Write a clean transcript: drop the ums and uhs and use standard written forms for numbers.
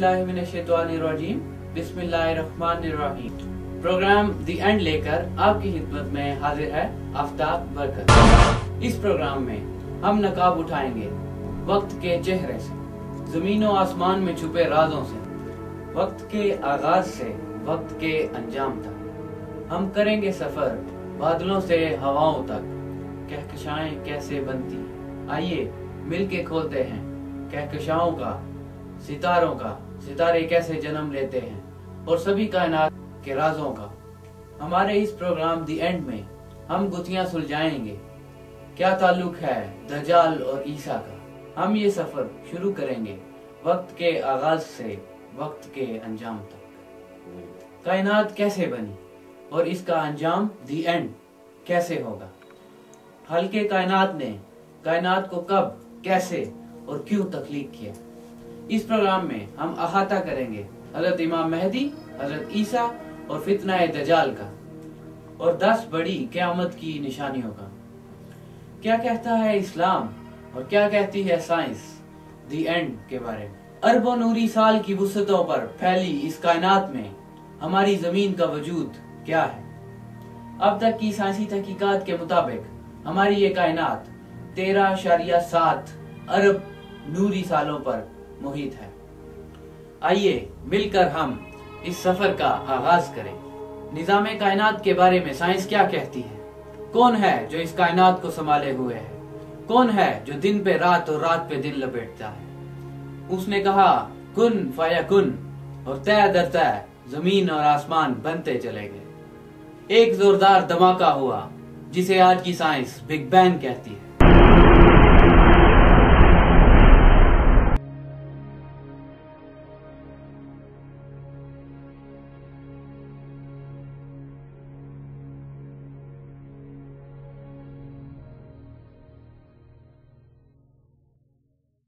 औज़ुबिल्लाहिमिनश्शैतानिर्रजीम बिस्मिल्लाहिर्रहमानिर्रहीम। Programme the and लेकर आपकी खिदमत में हाजिर है आफ्ताब बरकत। इस प्रोग्राम में हम नकाब उठाएंगे वक्त के चेहरे से, जमीन और आसमान में छुपे राजों से, वक्त के आगाज से वक्त के अंजाम तक। हम करेंगे सफर बादलों से हवाओं तक, कहकशाएं कैसे बनती। आइए मिलके खोलते हैं कहकशाओं का, सितारों का, सितारे कैसे जन्म लेते हैं और सभी कायनात के राजों का। हमारे इस प्रोग्राम दी एंड में हम गुत्थियां सुलझाएंगे क्या ताल्लुक है दज्जाल और ईसा का। हम ये सफर शुरू करेंगे वक्त के आगाज से वक्त के अंजाम तक। कायनात कैसे बनी और इसका अंजाम दी एंड कैसे होगा। हल्के कायनात ने कायनात को कब, कैसे और क्यों तख्लीक किया। इस प्रोग्राम में हम अहाता करेंगे हजरत इमाम मेहदी, हजरत ईसा और फितना दज्जाल का और 10 बड़ी क़यामत की निशानियों का। क्या कहता है इस्लाम और क्या कहती है साइंस दी एंड के बारे में। अरबों नूरी साल की वुसअतों पर फैली इस कायनात में हमारी जमीन का वजूद क्या है। अब तक की साइंसी तहकीकात के मुताबिक हमारी ये कायनात 13.7 अरब नूरी सालों पर मुहित है। आइए मिलकर हम इस सफर का आगाज करें। निज़ामे कायनात के बारे में साइंस क्या कहती है। कौन है जो इस कायनात को संभाले हुए है। कौन है जो दिन पे रात और रात पे दिन लपेटता है। उसने कहा कुन फयकुन और तय दर तय जमीन और आसमान बनते चले गए। एक जोरदार धमाका हुआ जिसे आज की साइंस बिग बैंग कहती है।